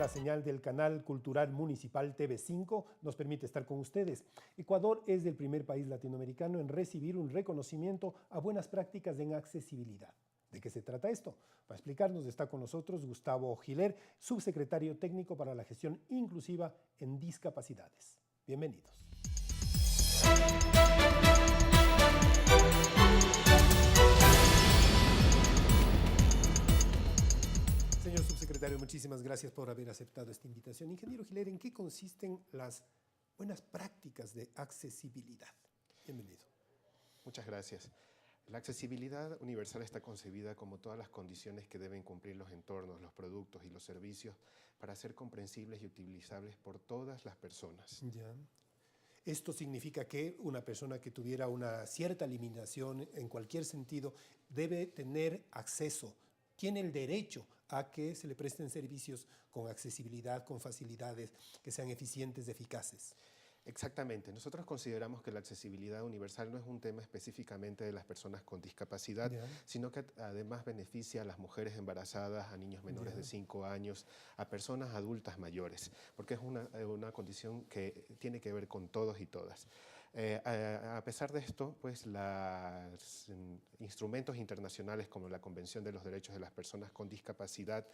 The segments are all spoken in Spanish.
la señal del canal cultural municipal TV5 nos permite estar con ustedes. Ecuador es el primer país latinoamericano en recibir un reconocimiento a buenas prácticas en accesibilidad. ¿De qué se trata esto? Para explicarnos está con nosotros Gustavo Giler, subsecretario técnico para la gestión inclusiva en discapacidades. Bienvenidos. Señor subsecretario, muchísimas gracias por haber aceptado esta invitación. Ingeniero Giler, ¿en qué consisten las buenas prácticas de accesibilidad? Bienvenido. Muchas gracias. La accesibilidad universal está concebida como todas las condiciones que deben cumplir los entornos, los productos y los servicios para ser comprensibles y utilizables por todas las personas. Ya. Esto significa que una persona que tuviera una cierta limitación en cualquier sentido debe tener acceso, tiene el derecho a que se le presten servicios con accesibilidad, con facilidades que sean eficientes, eficaces. Exactamente. Nosotros consideramos que la accesibilidad universal no es un tema específicamente de las personas con discapacidad, sino que además beneficia a las mujeres embarazadas, a niños menores de 5 años, a personas adultas mayores, porque es una condición que tiene que ver con todos y todas. A pesar de esto, pues los instrumentos internacionales como la Convención de los Derechos de las Personas con Discapacidad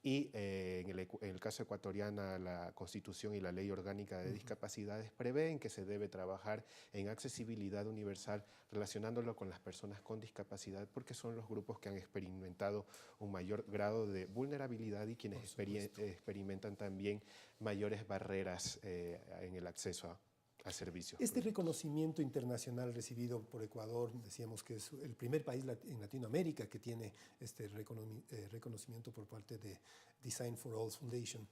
y en el caso ecuatoriano la Constitución y la Ley Orgánica de Discapacidades prevén que se debe trabajar en accesibilidad universal relacionándolo con las personas con discapacidad porque son los grupos que han experimentado un mayor grado de vulnerabilidad y quienes experimentan también mayores barreras en el acceso a servicios. Este reconocimiento internacional recibido por Ecuador, decíamos que es el primer país en Latinoamérica que tiene este reconocimiento por parte de Design for All Foundation.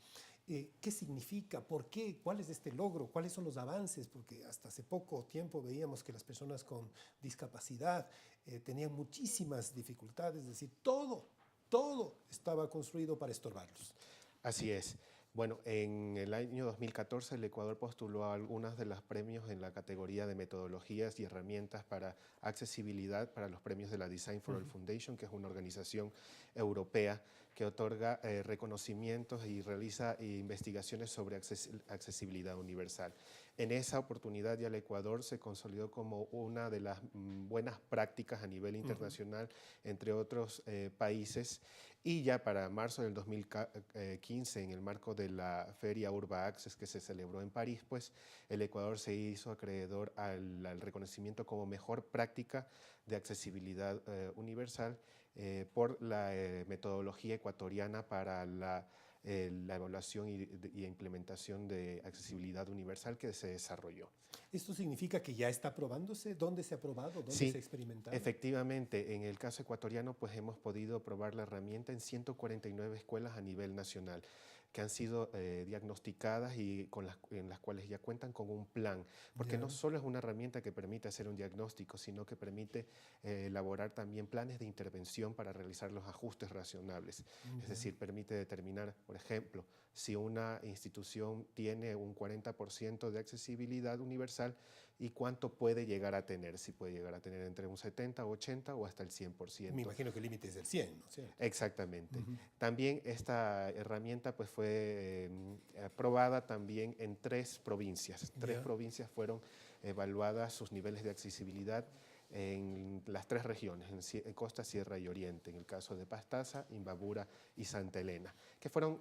¿Qué significa? ¿Por qué? ¿Cuál es este logro? ¿Cuáles son los avances? Porque hasta hace poco tiempo veíamos que las personas con discapacidad tenían muchísimas dificultades, es decir, todo estaba construido para estorbarlos. Así es. Bueno, en el año 2014 el Ecuador postuló a algunos de los premios en la categoría de metodologías y herramientas para accesibilidad para los premios de la Design for All Foundation, que es una organización europea que otorga reconocimientos y realiza investigaciones sobre accesibilidad universal. En esa oportunidad ya el Ecuador se consolidó como una de las buenas prácticas a nivel internacional, entre otros países, y ya para marzo del 2015, en el marco de la Feria Urba Access que se celebró en París, pues el Ecuador se hizo acreedor al reconocimiento como mejor práctica de accesibilidad universal por la metodología ecuatoriana para la evaluación y implementación de accesibilidad universal que se desarrolló. ¿Esto significa que ya está probándose? ¿Dónde se ha probado? ¿Dónde se ha experimentado? Efectivamente, en el caso ecuatoriano pues hemos podido probar la herramienta en 149 escuelas a nivel nacional que han sido diagnosticadas y en las cuales ya cuentan con un plan, porque no solo es una herramienta que permite hacer un diagnóstico, sino que permite elaborar también planes de intervención para realizar los ajustes razonables. Es decir, permite determinar, por ejemplo, si una institución tiene un 40% de accesibilidad universal y cuánto puede llegar a tener, si puede llegar a tener entre un 70, 80 o hasta el 100%. Me imagino que el límite es del 100, ¿no es cierto? Exactamente. También esta herramienta pues, fue aprobada también en 3 provincias. 3 provincias fueron evaluadas sus niveles de accesibilidad en las 3 regiones, en Costa, Sierra y Oriente, en el caso de Pastaza, Imbabura y Santa Elena, que fueron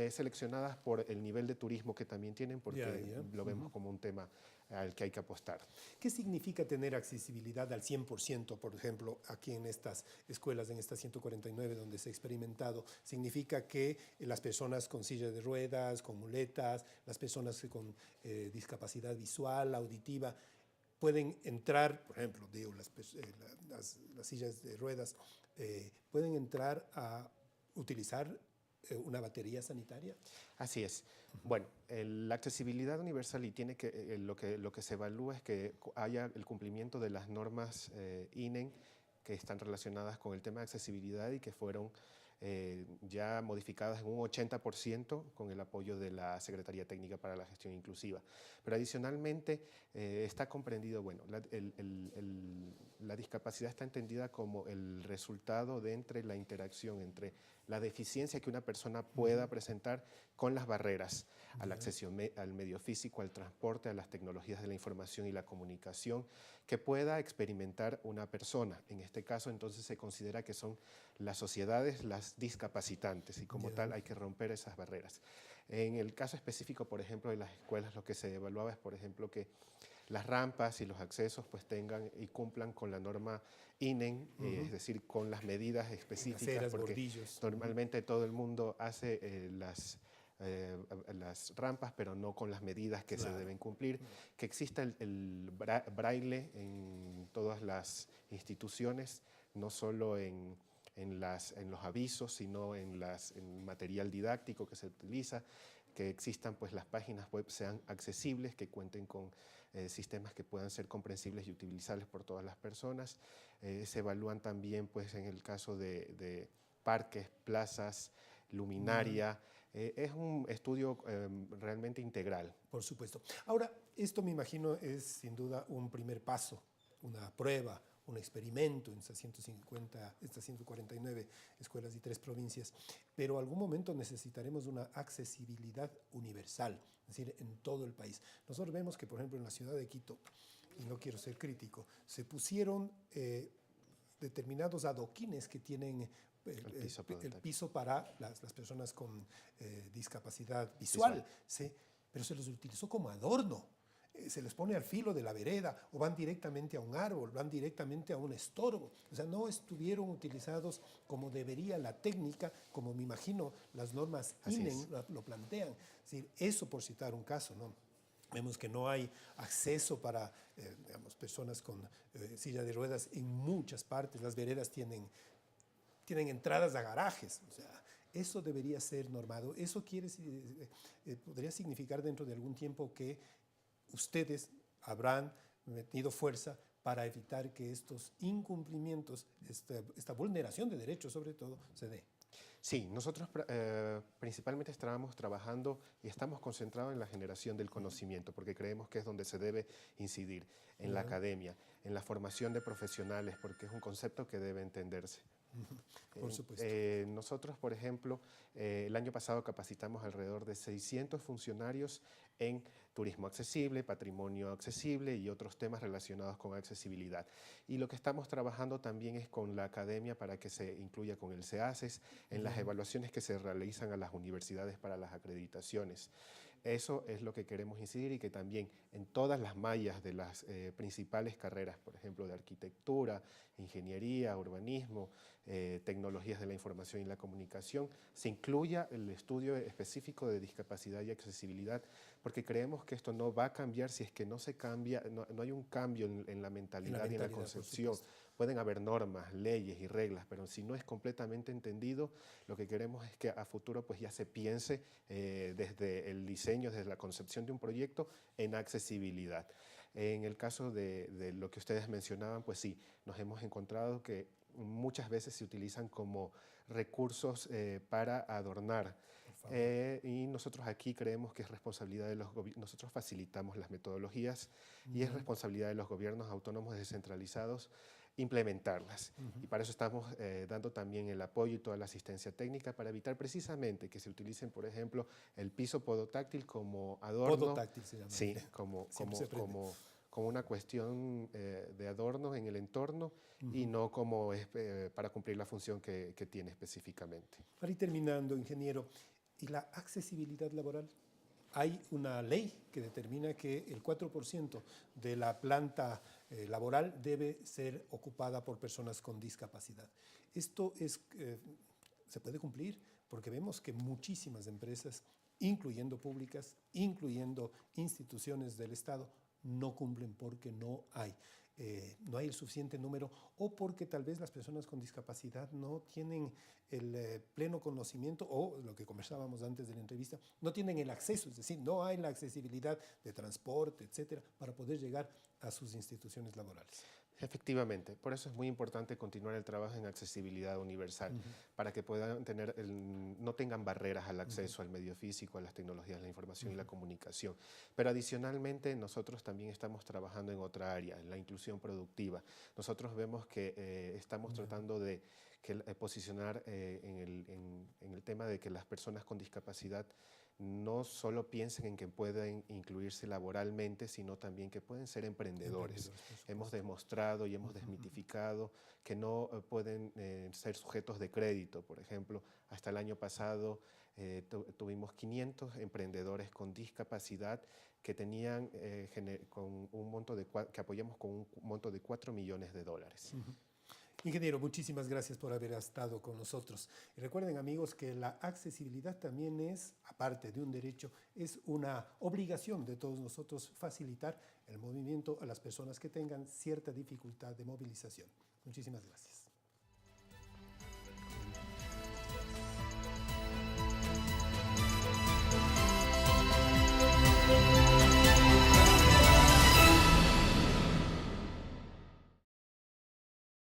seleccionadas por el nivel de turismo que también tienen, porque lo vemos como un tema al que hay que apostar. ¿Qué significa tener accesibilidad al 100%, por ejemplo, aquí en estas escuelas, en estas 149 donde se ha experimentado? ¿Significa que las personas con silla de ruedas, con muletas, las personas con discapacidad visual, auditiva, pueden entrar, por ejemplo, digo, las sillas de ruedas, pueden entrar a utilizar una batería sanitaria? Así es. Bueno, la accesibilidad universal y lo que se evalúa es que haya el cumplimiento de las normas INEN que están relacionadas con el tema de accesibilidad y que fueron ya modificadas en un 80% con el apoyo de la Secretaría Técnica para la Gestión Inclusiva. Pero adicionalmente está comprendido, bueno, la discapacidad está entendida como el resultado de entre la interacción entre la deficiencia que una persona pueda presentar con las barreras al acceso al medio físico, al transporte, a las tecnologías de la información y la comunicación que pueda experimentar una persona. En este caso, entonces, se considera que son las sociedades las discapacitantes y como tal hay que romper esas barreras. En el caso específico, por ejemplo, de las escuelas, lo que se evaluaba es, por ejemplo, que las rampas y los accesos pues tengan y cumplan con la norma INEN, es decir, con las medidas específicas, aceras, porque bordillos. normalmente todo el mundo hace las rampas, pero no con las medidas que se deben cumplir, que exista el braille en todas las instituciones, no solo en los avisos, sino en el material didáctico que se utiliza, que existan pues las páginas web sean accesibles, que cuenten con sistemas que puedan ser comprensibles y utilizables por todas las personas. Se evalúan también pues en el caso de parques, plazas, luminaria. Es un estudio realmente integral. Por supuesto. Ahora, esto me imagino es sin duda un primer paso, una prueba, un experimento en estas 149 escuelas y 3 provincias, pero algún momento necesitaremos una accesibilidad universal, es decir, en todo el país. Nosotros vemos que, por ejemplo, en la ciudad de Quito, y no quiero ser crítico, se pusieron determinados adoquines que tienen el piso para las personas con discapacidad visual. ¿Sí? Pero se los utilizó como adorno. Se les pone al filo de la vereda o van directamente a un árbol, van directamente a un estorbo. O sea, no estuvieron utilizados como debería la técnica, como me imagino las normas INEN lo plantean. Es decir, eso por citar un caso, ¿no? Vemos que no hay acceso para digamos, personas con silla de ruedas en muchas partes. Las veredas tienen entradas a garajes. O sea, eso debería ser normado. Eso podría significar dentro de algún tiempo que ustedes habrán metido fuerza para evitar que estos incumplimientos, esta vulneración de derechos sobre todo, se dé. Sí, nosotros principalmente estábamos trabajando y estamos concentrados en la generación del conocimiento, porque creemos que es donde se debe incidir, en la academia, en la formación de profesionales, porque es un concepto que debe entenderse. Por supuesto. Nosotros, por ejemplo, el año pasado capacitamos alrededor de 600 funcionarios en turismo accesible, patrimonio accesible y otros temas relacionados con accesibilidad. Y lo que estamos trabajando también es con la academia para que se incluya con el CEACES en las evaluaciones que se realizan a las universidades para las acreditaciones. Eso es lo que queremos incidir y que también en todas las mallas de las principales carreras, por ejemplo, de arquitectura, ingeniería, urbanismo, tecnologías de la información y la comunicación, se incluya el estudio específico de discapacidad y accesibilidad, porque creemos que esto no va a cambiar si es que no se cambia, no hay un cambio en la mentalidad y en la concepción. Pueden haber normas, leyes y reglas, pero si no es completamente entendido, lo que queremos es que a futuro pues ya se piense desde el diseño, desde la concepción de un proyecto en accesibilidad. En el caso de lo que ustedes mencionaban, pues sí, nos hemos encontrado que muchas veces se utilizan como recursos para adornar. Y nosotros aquí creemos que es responsabilidad de los gobiernos, nosotros facilitamos las metodologías y es responsabilidad de los gobiernos autónomos descentralizados implementarlas. Y para eso estamos dando también el apoyo y toda la asistencia técnica para evitar precisamente que se utilicen, por ejemplo, el piso podotáctil como adorno. Podotáctil se llama. Sí, como una cuestión de adorno en el entorno y no como para cumplir la función que tiene específicamente. Para ir terminando, ingeniero, ¿y la accesibilidad laboral? Hay una ley que determina que el 4% de la planta laboral debe ser ocupada por personas con discapacidad. Esto se puede cumplir porque vemos que muchísimas empresas, incluyendo públicas, incluyendo instituciones del Estado, no cumplen porque no hay el suficiente número o porque tal vez las personas con discapacidad no tienen el pleno conocimiento o, lo que conversábamos antes de la entrevista, no tienen el acceso, es decir, no hay la accesibilidad de transporte, etcétera, para poder llegar a sus instituciones laborales. Efectivamente, por eso es muy importante continuar el trabajo en accesibilidad universal, para que puedan tener no tengan barreras al acceso al medio físico, a las tecnologías, la información y la comunicación. Pero adicionalmente nosotros también estamos trabajando en otra área, en la inclusión productiva. Nosotros vemos que estamos tratando de posicionar en el tema de que las personas con discapacidad no solo piensen en que pueden incluirse laboralmente, sino también que pueden ser emprendedores. Hemos demostrado y hemos desmitificado que no pueden ser sujetos de crédito. Por ejemplo, hasta el año pasado tuvimos 500 emprendedores con discapacidad que tenían con un monto que apoyamos con un monto de $4 millones. Ingeniero, muchísimas gracias por haber estado con nosotros. Y recuerden, amigos, que la accesibilidad también es, aparte de un derecho, es una obligación de todos nosotros facilitar el movimiento a las personas que tengan cierta dificultad de movilización. Muchísimas gracias.